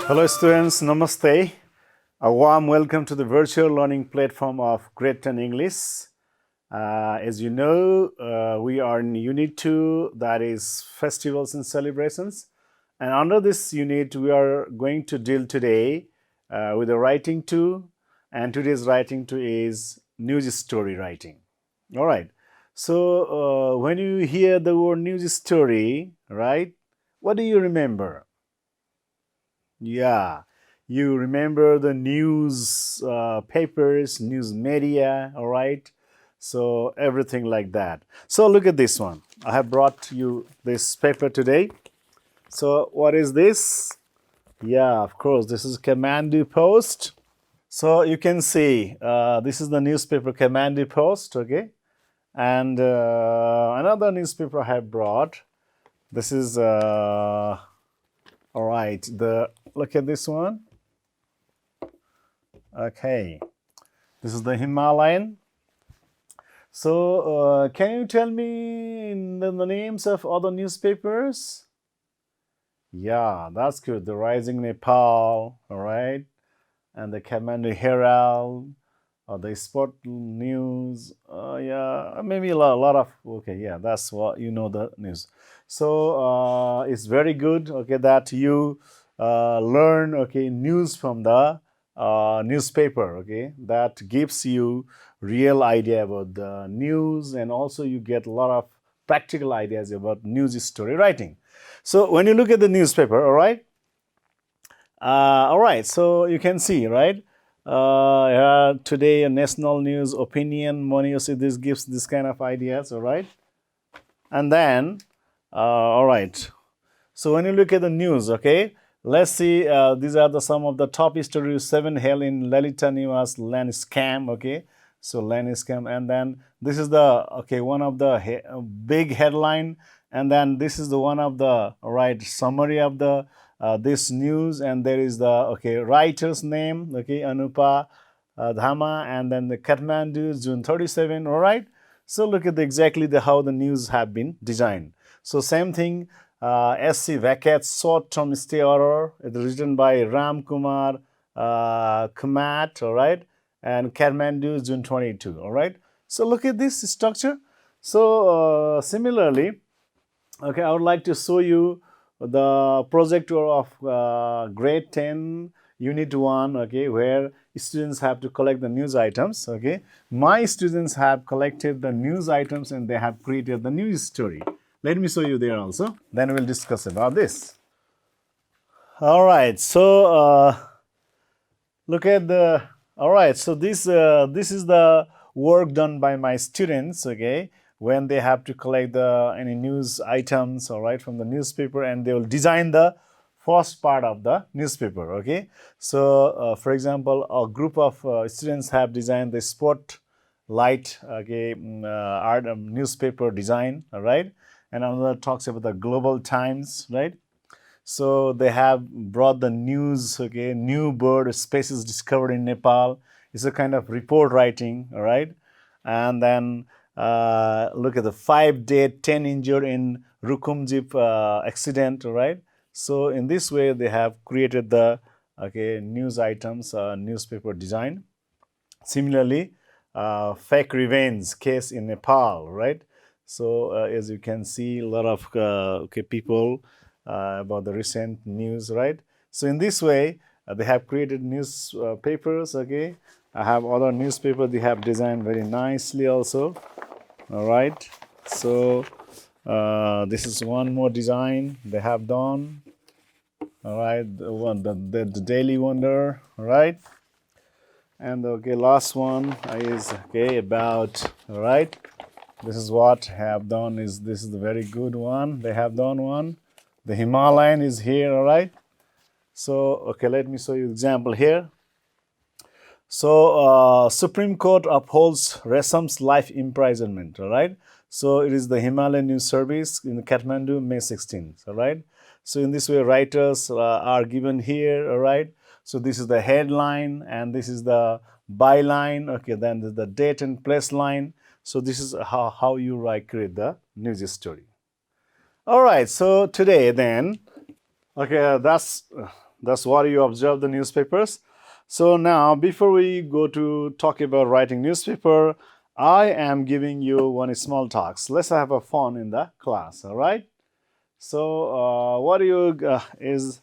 Hello students, Namaste. A warm welcome to the virtual learning platform of Grade 10 English. As you know, we are in Unit 2, that is Festivals and Celebrations. And under this unit, we are going to deal today with the writing 2. And today's writing 2 is news story writing. All right. So when you hear the word news story, right, what do you remember? Yeah, you remember the news papers, news media, all right? So everything like that. So look at this one. I have brought you this paper today. So what is this? Yeah, of course, this is Kathmandu Post. So you can see this is the newspaper Kathmandu Post, okay? And another newspaper I have brought. This is all right. Look at this one. Okay, this is the Himalayan. So, can you tell me the names of other newspapers? Yeah, that's good. The Rising Nepal, all right, and the Kathmandu Herald, or the Sport News. Yeah, maybe a lot of. Okay, yeah, that's what you know the news. So it's very good. Okay, that you learn news from the newspaper. Okay, that gives you real idea about the news, and also you get a lot of practical ideas about news story writing. So when you look at the newspaper, all right, so you can see, right? Today, a national news, opinion, money. You see, this gives this kind of ideas, all right? And then, all right. So when you look at the news, okay, let's see. These are some of the top stories. 7 hell in Lalita Niwas land scam. Okay, so land scam, and then this is the one of the big headline, and then this is the one of the summary of the this news, and there is the writer's name, Anupa Dhama, and then the Kathmandu June 37. All right. So look at exactly how the news have been designed. So same thing. SC vacates short-term stay order. It's written by Ram Kumar Kamat, all right, and Kathmandu June 22, all right. So look at this structure. So similarly, I would like to show you the project of grade 10 unit 1, where students have to collect the news items. My students have collected the news items and they have created the news story. Let me show you there also. Then we'll discuss about this. All right. So look at the. All right. So this is the work done by my students. When they have to collect any news items, all right, from the newspaper, and they will design the first part of the newspaper. So for example, a group of students have designed the spotlight art newspaper design, all right, and another talks about the global times, right? So they have brought the news, new bird species discovered in Nepal. It's a kind of report writing, all right, and then look at the 5 dead, 10 injured in Rukumjip accident, right? So in this way, they have created the news items, newspaper design. Similarly, fake revenge case in Nepal, right? So as you can see, a lot of people about the recent news, right? So in this way, they have created newspapers. I have other newspaper they have designed very nicely also. All right. So this is one more design they have done. All right, the Daily Wonder. All right. And last one is about, all right, this is what have done is this is the very good one they have done one. The Himalayan is here, all right. So let me show you example here. So Supreme Court upholds Resam's life imprisonment, all right. So it is the Himalayan News Service in Kathmandu, May 16th, all right. So in this way, writers are given here, all right. So this is the headline, and this is the byline. Then the date and place line. So this is how you create the news story. All right. So today, then, that's That's what you observe the newspapers. So now, before we go to talk about writing newspaper, I am giving you one small talks. Let's have a fun in the class. All right. So what you is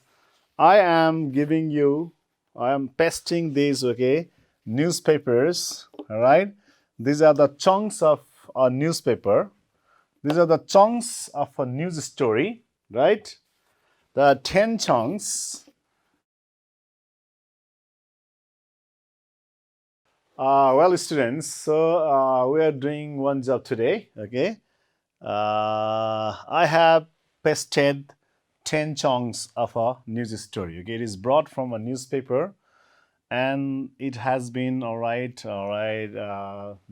I am giving you, I am pasting these, okay, newspapers, all right. These are the chunks of a newspaper. These are the chunks of a news story, right? There are 10 chunks. Well, students, so we are doing one job today, okay? I have pasted 10 chunks of a news story, okay? It is brought from a newspaper and it has been,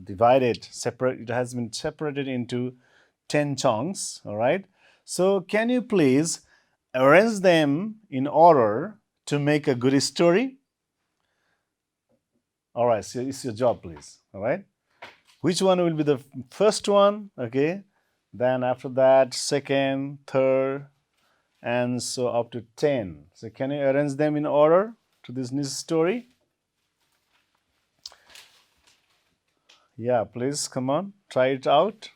divided, separate. It has been separated into 10 chunks, all right? So can you please arrange them in order to make a good story? All right, so it's your job, please. All right. Which one will be the first one? Okay. Then after that, second, third, and so up to 10. So can you arrange them in order to this news story? Yeah, please come on, try it out.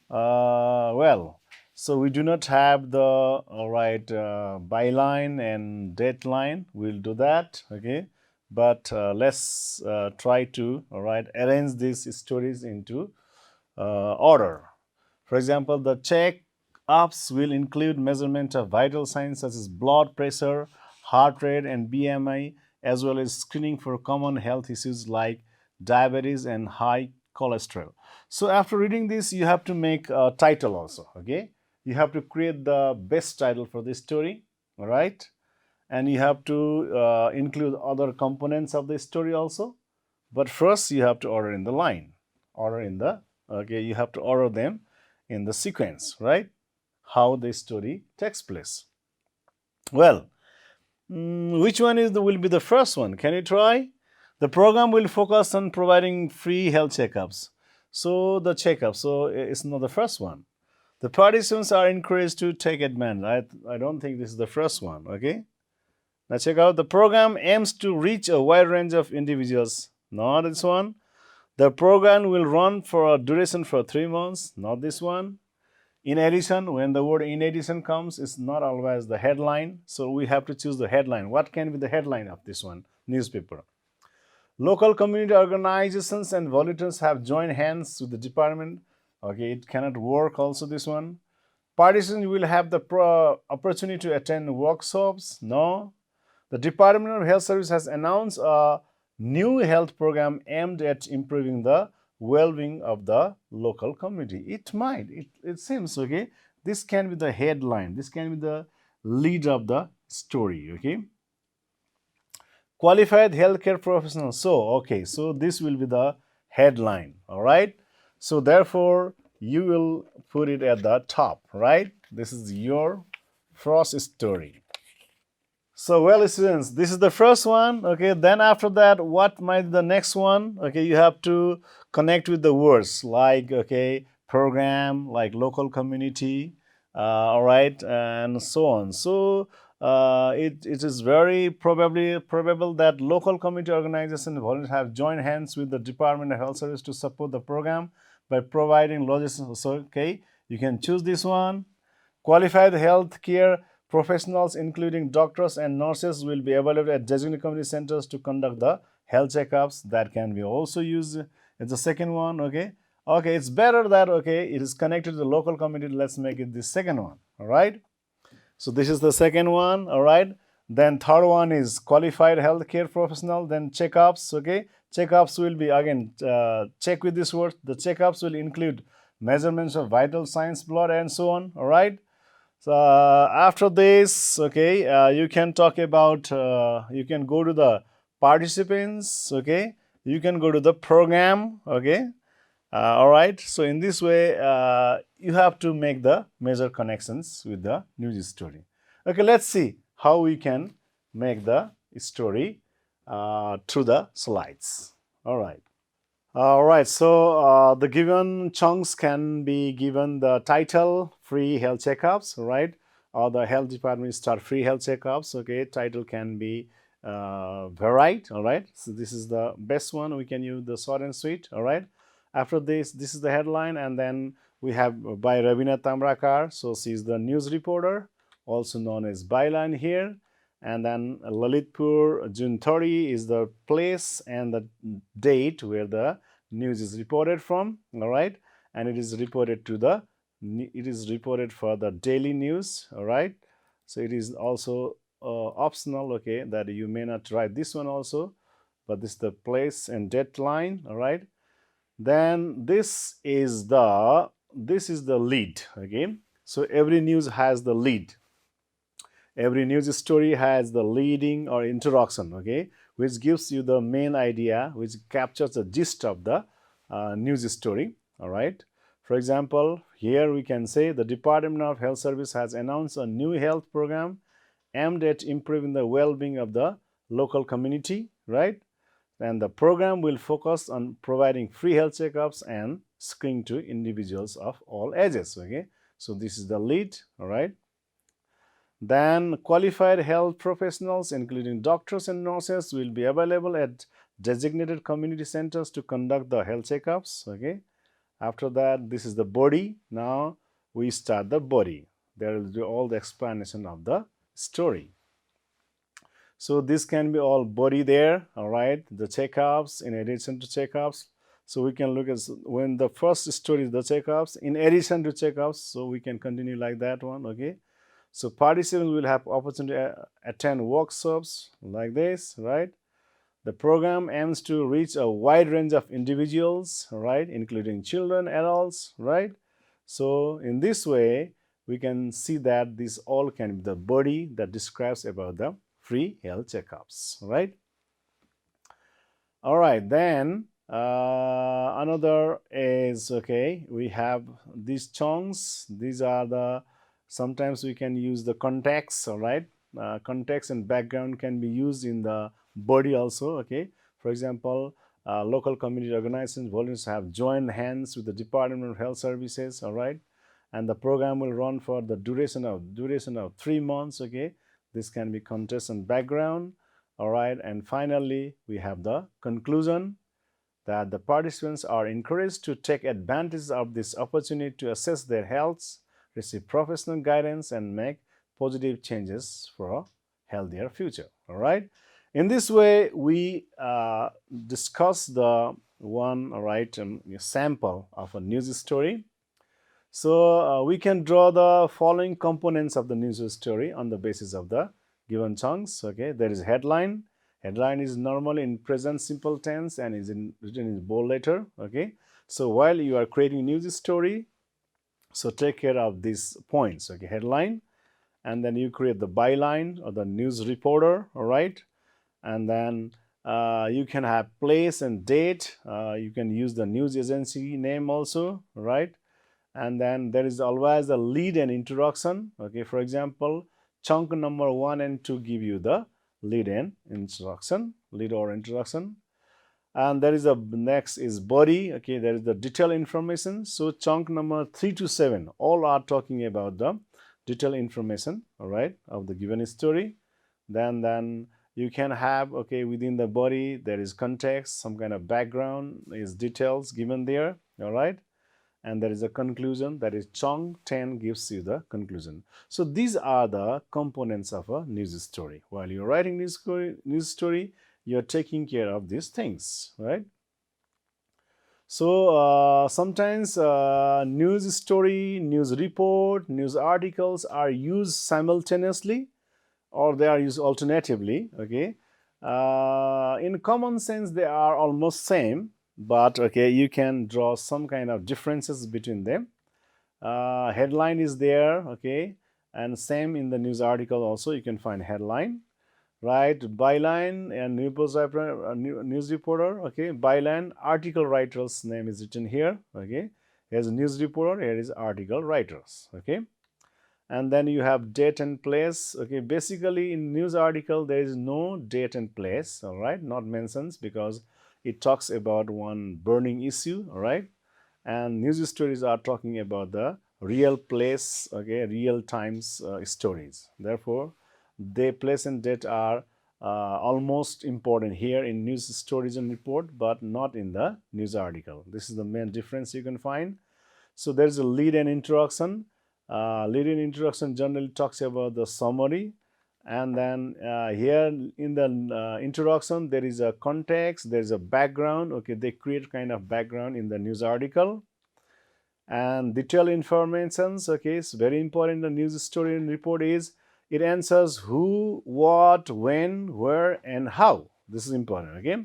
Well, so we do not have the byline and deadline. We'll do that, okay. But let's try to arrange these stories into order. For example, the check-ups will include measurement of vital signs such as blood pressure, heart rate, and BMI, as well as screening for common health issues like diabetes and high cholesterol. So after reading this, you have to make a title also, okay? You have to create the best title for this story, all right? And you have to include other components of the story also. But first, you have to order in the line, you have to order them in the sequence, right? How the story takes place. Well, which one will be the first one? Can you try? The program will focus on providing free health checkups. So the checkup, so it's not the first one. The participants are encouraged to take advantage. I don't think this is the first one, okay? Now check out, the program aims to reach a wide range of individuals. Not this one. The program will run for a duration for 3 months. Not this one. In addition, when the word in addition comes, it's not always the headline. So we have to choose the headline. What can be the headline of this one? Newspaper. Local community organizations and volunteers have joined hands with the department. Okay, it cannot work also this one. Participants will have the opportunity to attend workshops. No. The Department of Health Service has announced a new health program aimed at improving the well-being of the local community. It seems, okay, this can be the headline. This can be the lead of the story, okay. Qualified healthcare professionals. So this will be the headline, all right. So therefore, you will put it at the top, right? This is your first story. So, well, students, this is the first one, okay. Then after that, what might be the next one? Okay, you have to connect with the words like, okay, program, like local community, all right, and so on. So, it is very probable that local community organizations and volunteers have joined hands with the Department of Health Service to support the program by providing logistics. So, okay, you can choose this one. Qualified health care professionals, including doctors and nurses, will be available at designated community centers to conduct the health checkups. That can be also used. It's the second one, okay. Okay, it's better that, okay, it is connected to the local community. Let's make it the second one, all right. So this is the second one, all right. Then third one is qualified healthcare professional. Then checkups, okay. Checkups will be, again, check with this word. The checkups will include measurements of vital signs, blood, and so on, all right. So after this, okay, you can talk about, you can go to the participants, okay, you can go to the program, okay, all right. So in this way, you have to make the major connections with the news story. Okay, let's see how we can make the story through the slides. All right. All right, so the given chunks can be given the title, free health checkups, right? or the health department start free health checkups. Okay, title can be varied. All right, so this is the best one. We can use the short and sweet. All right, after this is the headline, and then we have by Ravina Tamrakar. So she's the news reporter, also known as byline here. And then Lalitpur, June 30 is the place and the date where the news is reported from. All right, and it is reported for the daily news. All right, so it is also optional. Okay, that you may not write this one also, but this is the place and deadline. All right, then this is the lead. Okay, so every news has the lead. Every news story has the leading or introduction, okay, which gives you the main idea, which captures the gist of the news story. All right, for example, here we can say the Department of Health Service has announced a new health program aimed at improving the well-being of the local community, right? And the program will focus on providing free health checkups and screening to individuals of all ages. Okay, so this is the lead. All right, then qualified health professionals, including doctors and nurses, will be available at designated community centers to conduct the health checkups. Okay, after that, this is the body. Now we start the body. There will be all the explanation of the story. So this can be all body there. All right, the checkups in addition to checkups. So we can look at when the first story is the checkups in addition to checkups. So we can continue like that one. Okay, so participants will have opportunity to attend workshops like this, right? The program aims to reach a wide range of individuals, right, including children, adults, right? So in this way, we can see that this all can be the body that describes about the free health checkups, right? All right, then another is, okay, we have these chunks. These are the, sometimes we can use the context. All right, context and background can be used in the body also. Okay, for example, local community organizations, volunteers have joined hands with the Department of Health Services. All right, and the program will run for the duration of 3 months. Okay, this can be context and background. All right, and finally we have the conclusion, that the participants are encouraged to take advantage of this opportunity to assess their health, receive professional guidance, and make positive changes for a healthier future. All right, in this way we discuss the one, all right, sample of a news story. So we can draw the following components of the news story on the basis of the given chunks. Okay, there is headline. Headline is normally in present simple tense and is written in bold letter. Okay, so while you are creating news story, so take care of these points. Okay, headline, and then you create the byline or the news reporter. All right, and then you can have place and date. You can use the news agency name also, right? And then there is always a lead and introduction. Okay, for example, chunk number 1 and 2 give you the lead and introduction, lead or introduction. And there is a next is body. Okay, there is the detailed information. So chunk number 3 to 7 all are talking about the detailed information, all right, of the given story. Then you can have, okay, within the body there is context, some kind of background, is details given there, all right, and there is a conclusion, that is chunk 10 gives you the conclusion. So these are the components of a news story. While you're writing news story, you're taking care of these things, right? So sometimes news story, news report, news articles are used simultaneously, or they are used alternatively. Okay, in common sense they are almost same, but okay, you can draw some kind of differences between them. Headline is there, okay, and same in the news article also you can find headline, right? Byline and news reporter, okay, byline, article writer's name is written here. Okay, here's a news reporter, here is article writers. Okay, and then you have date and place. Okay, basically in news article there is no date and place, all right, not mentions, because it talks about one burning issue, all right, and news stories are talking about the real place, okay, real times stories. Therefore, the place and date are almost important here in news stories and report, but not in the news article. This is the main difference you can find. So there's a lead and introduction. Lead and introduction generally talks about the summary, and then here in the introduction there is a context, there is a background. Okay, they create kind of background in the news article, and detailed informations. Okay, it's very important. The news story and report is it answers who, what, when, where, and how. This is important. Okay,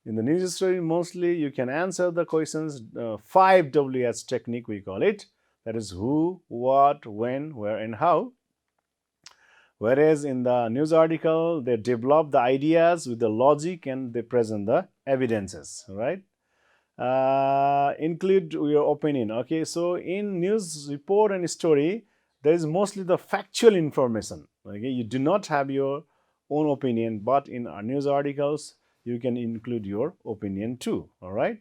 in the news story mostly you can answer the questions 5Ws technique we call it, that is who, what, when, where, and how. Whereas in the news article they develop the ideas with the logic and they present the evidences, right? Include your opinion. Okay, so in news report and story there is mostly the factual information. Okay, you do not have your own opinion, but in our news articles you can include your opinion too. All right,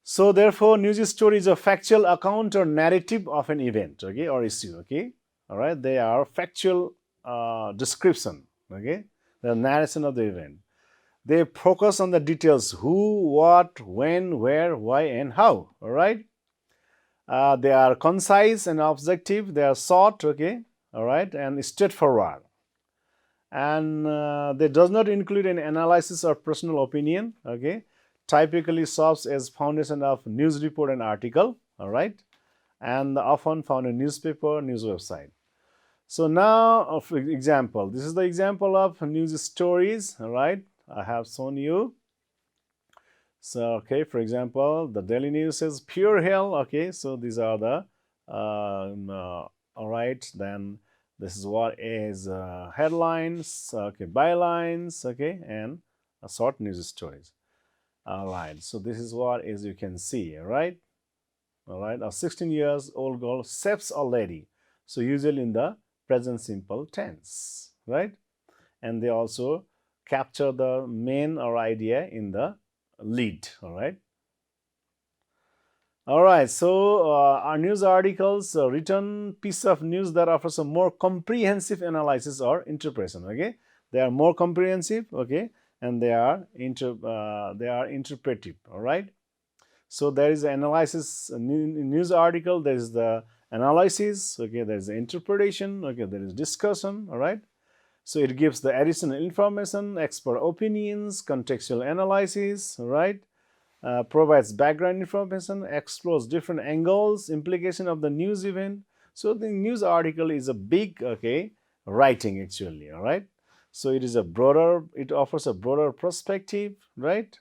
so therefore news story is a factual account or narrative of an event, okay, or issue. Okay, all right, they are factual description. Okay, the narration of the event. They focus on the details: who, what, when, where, why, and how. All right. They are concise and objective. They are short. Okay. All right, and straightforward. And they does not include an analysis or personal opinion. Okay. Typically serves as foundation of news report and article. All right, and often found in newspaper, news website. So now, for example, this is the example of news stories. All right. I have shown you. So, okay, for example, the Daily News says pure hell. Okay, so these are the, all right, then this is what is headlines, okay, bylines, okay, and short news stories. All right, so this is what is you can see, right? All right, a 16 years old girl saves a lady. So usually in the present simple tense, right? And they also capture the main or idea in the lead. All right. All right. So our news articles, written piece of news that offers a more comprehensive analysis or interpretation. Okay, they are more comprehensive. Okay, and they are interpretive. All right. So there is an analysis news article. There is the analysis. Okay, there is the interpretation. Okay, there is discussion. All right. So it gives the additional information, expert opinions, contextual analysis, right? Provides background information, explores different angles, implication of the news event. So the news article is a big, okay, writing actually, all right? So it is a broader, it offers a broader perspective, right?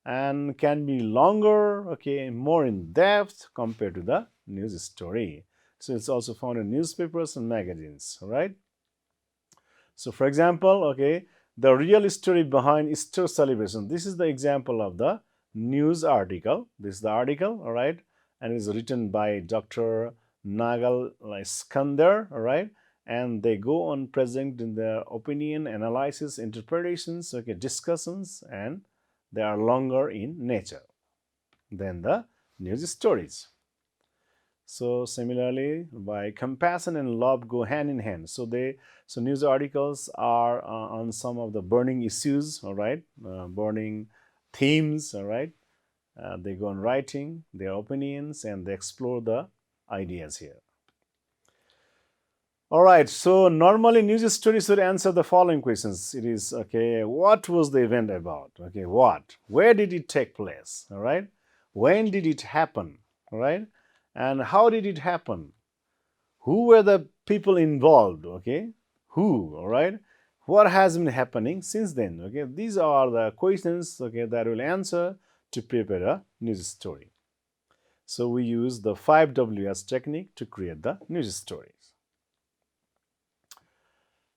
And can be longer, okay, more in depth compared to the news story. So it's also found in newspapers and magazines, right? So for example, okay, the real story behind Easter celebration. This is the example of the news article. This is the article, all right, and it is written by Dr. Nagal Iskander, all right, and they go on presenting their opinion, analysis, interpretations, okay, discussions, and they are longer in nature than the news stories. So similarly, by compassion and love go hand in hand. So news articles are on some of the burning issues, all right, burning themes, all right. They go on writing their opinions and they explore the ideas here. All right, so normally news stories should answer the following questions. It is, okay, what was the event about? Okay, what? Where did it take place? All right. When did it happen? All right. And how did it happen? Who were the people involved? Okay, who? All right. What has been happening since then? Okay, these are the questions, okay, that will answer to prepare a news story. So we use the 5Ws technique to create the news stories.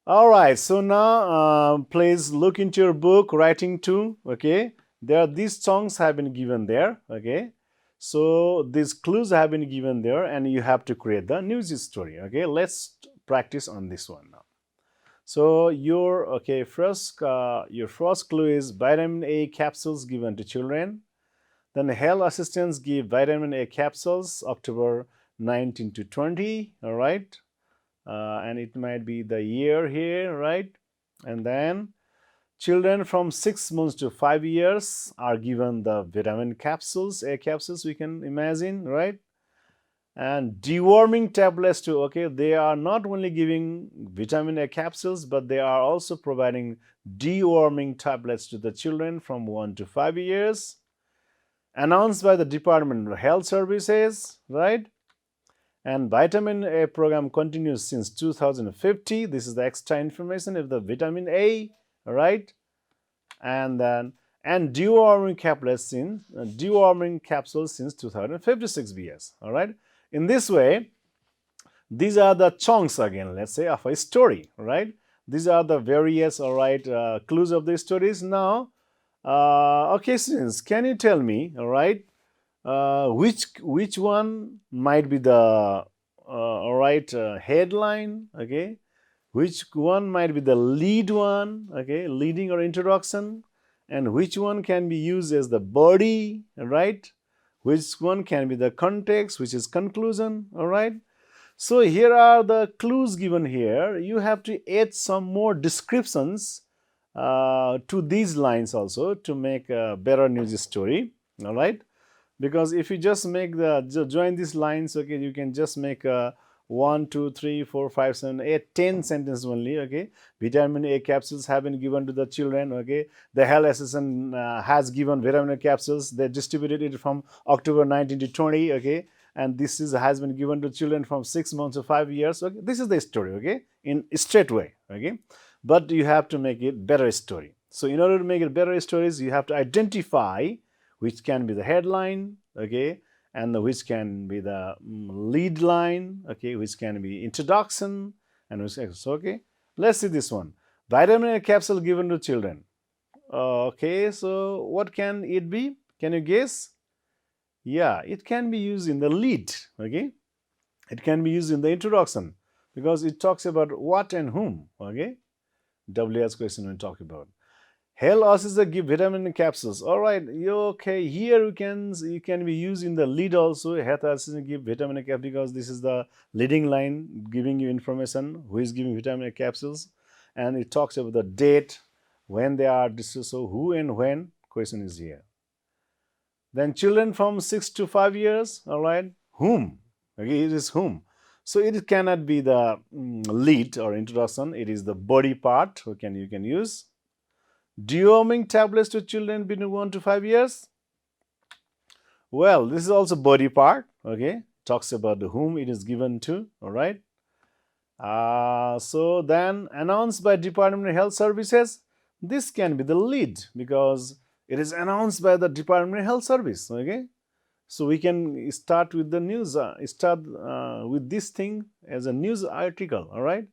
All right, so now please look into your book, Writing 2. Okay, these songs have been given there. Okay, so these clues have been given there, and you have to create the news story. Okay, let's practice on this one now. So your first clue is vitamin A capsules given to children. Then health assistants give vitamin A capsules October 19 to 20, all right, and it might be the year here, right, and then children from 6 months to 5 years are given the vitamin capsules, A capsules, we can imagine, right, and deworming tablets too. Okay, they are not only giving vitamin A capsules, but they are also providing deworming tablets to the children from 1 to 5 years, announced by the Department of Health Services, right? And vitamin A program continues since 2050. This is the extra information of the vitamin A, right? And then deworming capsules since 2056 BS. All right. In this way, these are the chunks again, let's say, of a story, right? These are the various, all right, clues of the stories. Now, okay, students, can you tell me, all right, which one might be the all right headline, okay, which one might be the lead one, okay, leading or introduction, and which one can be used as the body, right, which one can be the context, which is conclusion, all right. So here are the clues given here. You have to add some more descriptions to these lines also to make a better news story, all right. Because if you just make join these lines, okay, you can just make 1, 2, 3, 4, 5, 7, 8, 10 sentences only, okay. Vitamin A capsules have been given to the children, okay. The health assistant has given vitamin A capsules. They distributed it from October 19 to 20, okay. And this has been given to children from 6 months to 5 years, okay. This is the story, okay, in a straight way, okay. But you have to make it better story. So in order to make it better stories, you have to identify which can be the headline, okay, and which can be the lead line, okay, which can be introduction, and which, okay. Let's see this one. Vitamin A capsule given to children. Okay, so what can it be? Can you guess? Yeah, it can be used in the lead, okay. It can be used in the introduction because it talks about what and whom, okay. WS question we talk about. Health assistant give vitamin capsules. All right, okay. Here you can be used in the lead also. Health assistant give vitamin capsules because this is the leading line giving you information who is giving vitamin capsules, and it talks about the date when they are distributed. So who and when question is here. Then children from 6 to 5 years. All right, whom? Okay, it is whom. So it cannot be the lead or introduction. It is the body part. You can use. Deworming tablets to children between 1 to 5 years. Well, this is also body part, okay. Talks about whom it is given to, all right. So then announced by Department of Health Services. This can be the lead because it is announced by the Department of Health Service, okay. So we can start with the news, with this thing as a news article, all right.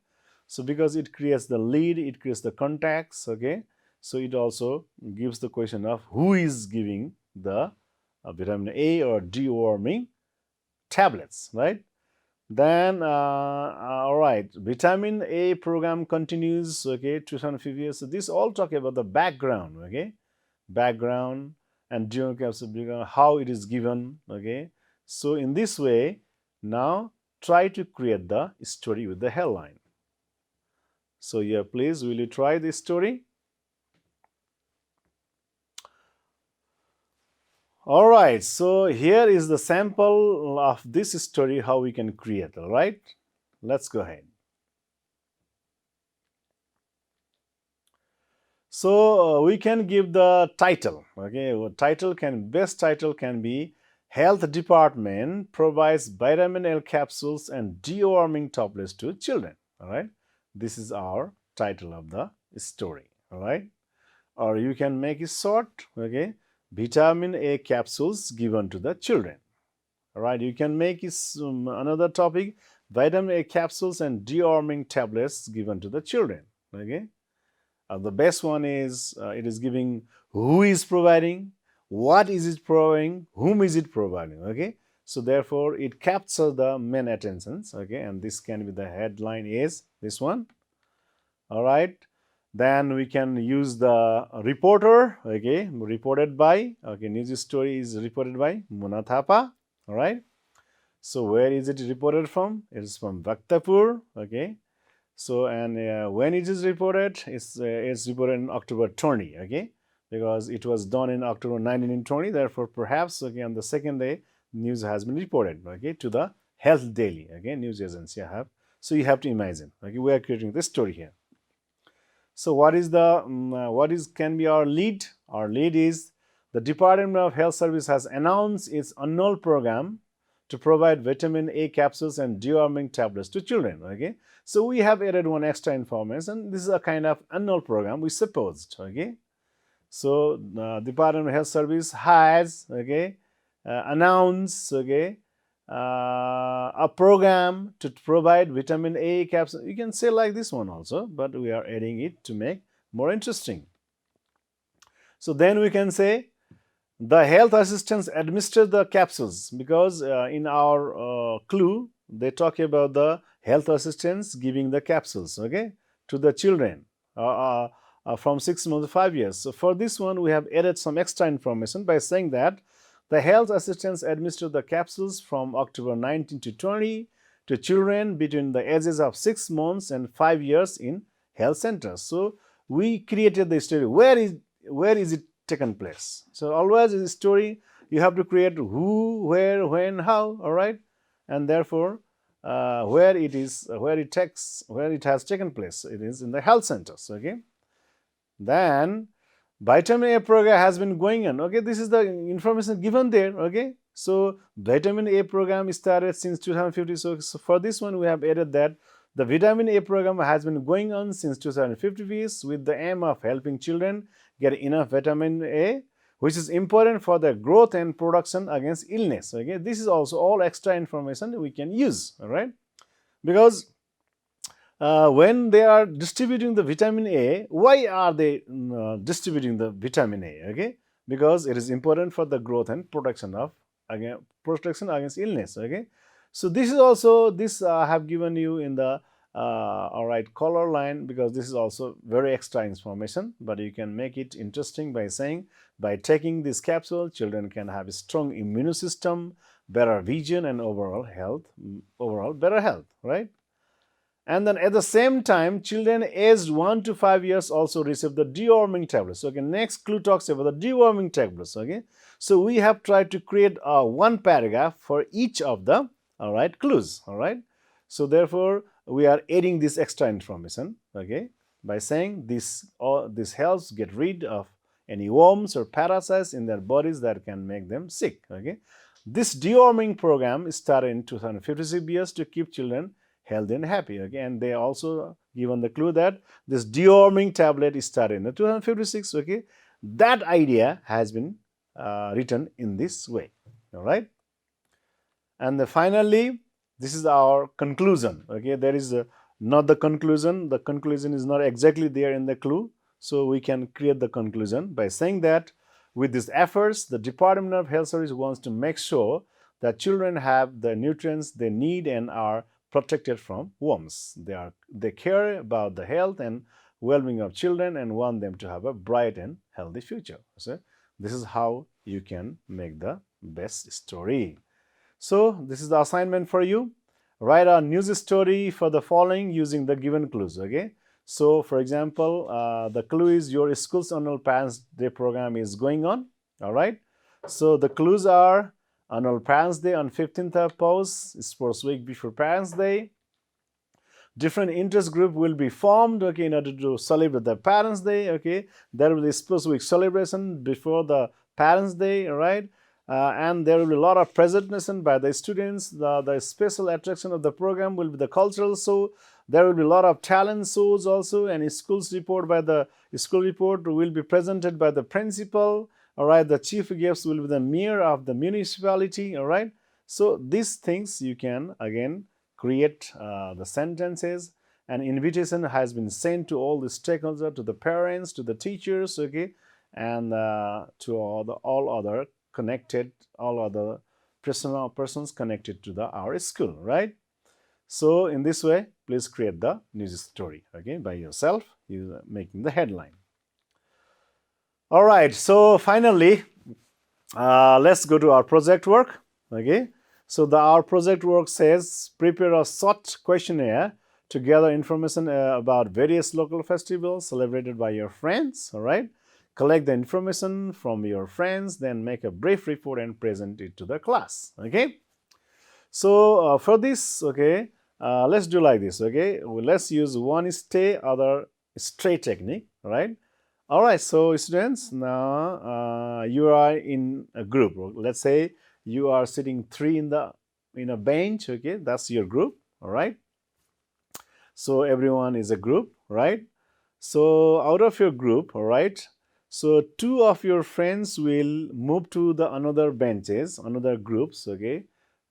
So because it creates the lead, it creates the context, okay. So it also gives the question of who is giving the vitamin A or deworming tablets, right? Then, all right, vitamin A program continues, okay, 250 years. So this all talk about the background, okay, background and deworming how it is given, okay. So in this way, now try to create the story with the headline. So yeah, please, will you try this story? All right, so here is the sample of this story, how we can create, all right? Let's go ahead. So we can give the title, okay? Best title can be Health Department provides vitamin L capsules and deworming tablets to children, all right? This is our title of the story, all right? Or you can make it short, okay? Vitamin A capsules given to the children. All right, you can make it another topic, vitamin A capsules and deworming tablets given to the children. Okay, the best one is it is giving who is providing, what is it providing, whom is it providing. Okay, so therefore it captures the main attentions. Okay, and this can be the headline is this one. All right. Then we can use the reporter, okay, reported by, okay, news story is reported by Mona Thapa, all right. So where is it reported from? It is from Bhaktapur. Okay. So and when it is reported, it's reported in October 20. Okay, because it was done in October 1920. Therefore, perhaps okay on the second day, news has been reported. Okay, to the Health Daily. Okay, news agency have. So you have to imagine. Okay, we are creating this story here. So what is the can be our lead? Our lead is the Department of Health Service has announced its annual program to provide vitamin A capsules and deworming tablets to children. Okay, so we have added one extra information. This is a kind of annual program we supposed. Okay, so Department of Health Service has announced a program to provide vitamin A capsule. You can say like this one also, but we are adding it to make more interesting. So then we can say the health assistants administer the capsules, because in our clue they talk about the health assistants giving the capsules, okay, to the children from 6 months to 5 years. So for this one we have added some extra information by saying that the health assistants administer the capsules from October 19 to 20 to children between the ages of 6 months and 5 years in health centers. So we created the story. Where is it taken place? So always in the story you have to create who, where, when, how. All right, and therefore where it has taken place. It is in the health centers. Okay, then vitamin A program has been going on. Okay, this is the information given there. Okay, so vitamin A program started since 2050. So for this one we have added that the vitamin A program has been going on since 2050 with the aim of helping children get enough vitamin A, which is important for their growth and production against illness. Okay, this is also all extra information we can use. All right, because when they are distributing the vitamin A, why are they distributing the vitamin A? Okay, because it is important for the growth and protection against illness. Okay, so this is also I have given you in the all right color line, because this is also very extra information, but you can make it interesting by saying by taking this capsule, children can have a strong immune system, better vision, and overall better health, right? And then at the same time, children aged 1 to 5 years also receive the deworming tablets. Okay, next clue talks about the deworming tablets. Okay, so we have tried to create one paragraph for each of the clues. All right, so therefore we are adding this extra information. Okay, by saying this helps get rid of any worms or parasites in their bodies that can make them sick. Okay, this deworming program started in 2056 years to keep children healthy and happy. Okay, and they also given the clue that this deworming tablet is started in 2056. Okay, that idea has been written in this way. All right, and finally this is our conclusion. Okay, there is not the conclusion. The conclusion is not exactly there in the clue, so we can create the conclusion by saying that with these efforts, the Department of Health Service wants to make sure that children have the nutrients they need and are protected from worms. They care about the health and well-being of children and want them to have a bright and healthy future. So this is how you can make the best story. So this is the assignment for you. Write a news story for the following using the given clues. Okay, so for example, the clue is your school's annual Parents Day program is going on. All right, so the clues are annual Parents Day on 15th of August, sports week before Parents Day. Different interest group will be formed, okay, in order to celebrate the Parents Day. Okay, there will be sports week celebration before the Parents Day. All right, and there will be a lot of presentation by the students. The special attraction of the program will be the cultural show. There will be a lot of talent shows also, and school report will be presented by the principal. All right, the chief guest will be the mayor of the municipality. All right, so these things you can again create the sentences. An invitation has been sent to all the stakeholders, to the parents, to the teachers, okay, and to all other persons connected to our school, right? So in this way, please create the news story, okay, by yourself, making the headline. All right, so finally, let's go to our project work. Okay, So our project work says prepare a short questionnaire to gather information about various local festivals celebrated by your friends. All right. Collect the information from your friends, then make a brief report and present it to the class. Okay. So for this, okay, let's do like this. Okay, let's use one stay, other stray technique. Right. All right. So students, now you are in a group. Let's say you are sitting three in a bench. Okay, that's your group. All right. So everyone is a group, right? So out of your group, all right, so two of your friends will move to the another benches, another groups, okay,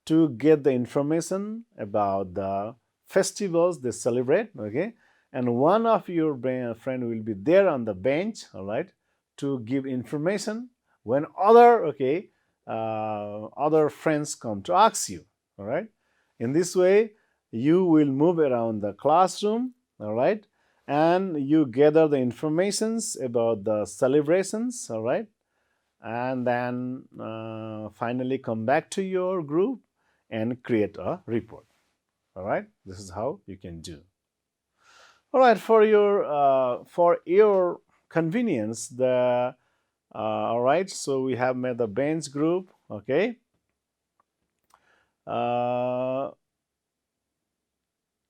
to get the information about the festivals they celebrate, okay, and one of your friend will be there on the bench, all right, to give information when other friends come to ask you, all right. In this way, you will move around the classroom, all right, and you gather the informations about the celebrations, all right, and then finally come back to your group and create a report. All right, this is how you can do. All right, for your convenience, all right, so we have made the bench group. Okay.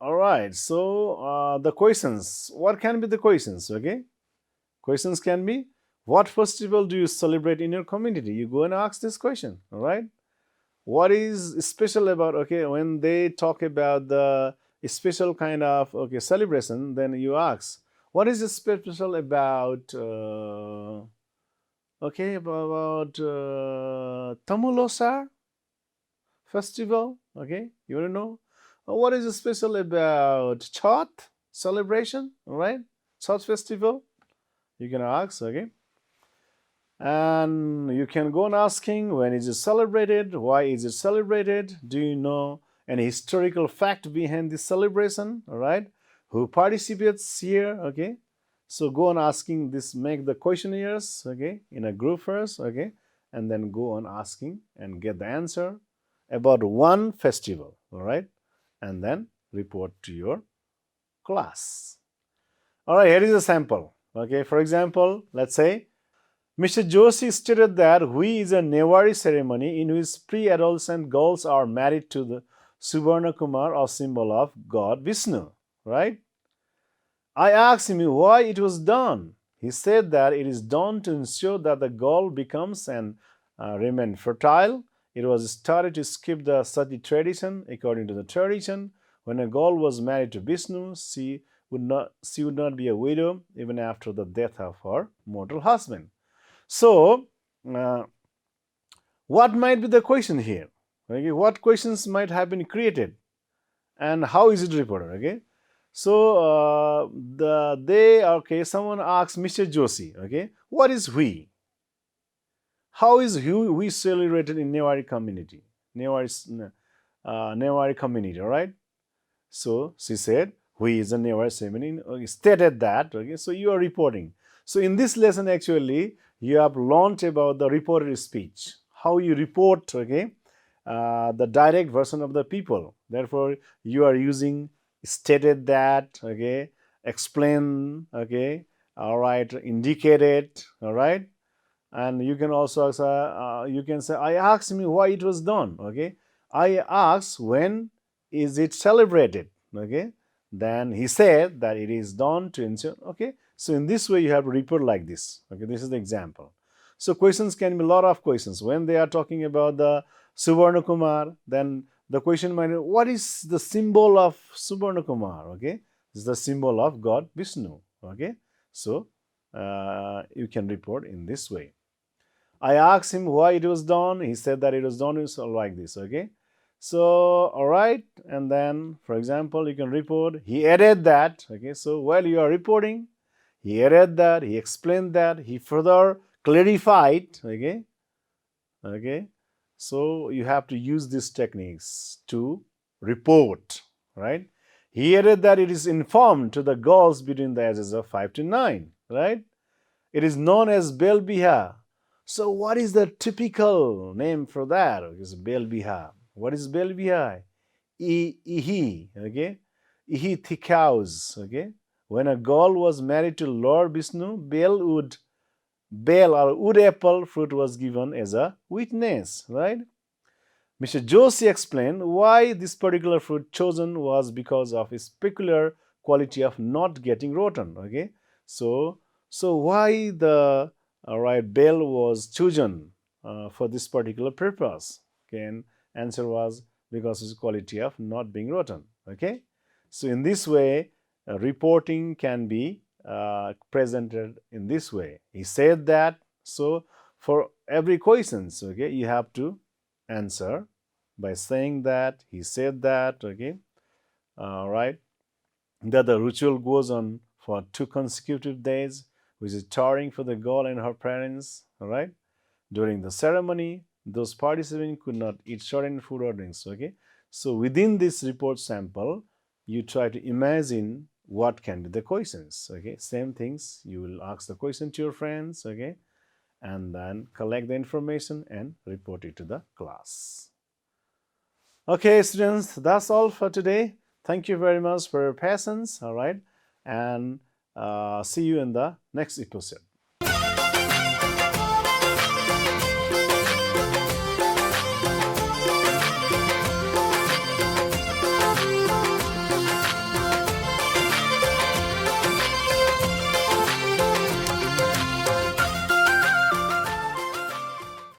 All right, so the questions, what can be the questions? Okay, questions can be, what festival do you celebrate in your community? You go and ask this question. All right, what is special about, okay, when they talk about the special kind of, okay, celebration, then you ask, what is special about okay, about Tamulosar festival? Okay, you want to know what is special about Chhath celebration? All right, Chhath festival, you can ask. Okay, and you can go on asking, when is it celebrated, why is it celebrated, do you know any historical fact behind this celebration? All right, who participates here? Okay, so go on asking this, make the questionnaires, okay, in a group first, okay, and then go on asking and get the answer about one festival. All right, and then report to your class. All right, here is a sample. Okay, for example, let's say Mr. Joshi stated that Hui is a Newari ceremony in which pre-adolescent girls are married to the Subarna Kumar, a symbol of God Vishnu, right? I asked him why it was done. He said that it is done to ensure that the girl becomes and remain fertile. It was started to skip the sati tradition. According to the tradition, when a girl was married to Vishnu, she would not be a widow even after the death of her mortal husband. So, what might be the question here? Okay, what questions might have been created, and how is it reported? Okay, so someone asks Mr. Joshi, okay, what is Hui? How is Hui celebrated in Newari community? Newari community, all right? So she said, Hui is a Newari ceremony. Okay, stated that. Okay, so you are reporting. So in this lesson, actually, you have learned about the reported speech, how you report, okay, the direct version of the people. Therefore, you are using stated that, okay, explain, okay, all right, indicated, all right, and you can also you can say, I asked me why it was done, okay, I asked when is it celebrated, okay, then he said that it is done to ensure, okay. So in this way you have to report like this, okay. This is the example. So questions can be a lot of questions. When they are talking about the Subarna Kumar, then the question might be, what is the symbol of Subarna Kumar, okay. It's the symbol of God Vishnu, okay. So you can report in this way. I asked him why it was done. He said that it was done like this, okay. So, all right, and then, for example, you can report, he added that, okay. So while you are reporting, he added that, he explained that, he further clarified, okay. Okay, so you have to use these techniques to report, right. He added that it is informed to the girls between the ages of 5 to 9, right. It is known as Bel Biha. So what is the typical name for that? It's Bel Biha. What is bel vihai? Ihi, okay? Ihi thikaus, okay? When a girl was married to Lord Vishnu, bel or wood apple fruit was given as a witness, right? Mr. Joshi explained why this particular fruit chosen was because of its peculiar quality of not getting rotten. Okay, so why the bell was chosen for this particular purpose? Okay, and answer was because its quality of not being rotten. Okay, so in this way, reporting can be presented in this way. He said that. So for every questions, okay, you have to answer by saying that, he said that, okay, right, that the ritual goes on for 2 consecutive days, which is tiring for the girl and her parents, all right. During the ceremony, those participants could not eat certain food or drinks, okay. So within this report sample, you try to imagine what can be the questions, okay. Same things, you will ask the question to your friends, okay, and then collect the information and report it to the class. Okay, students, that's all for today. Thank you very much for your patience, all right? And see you in the next episode.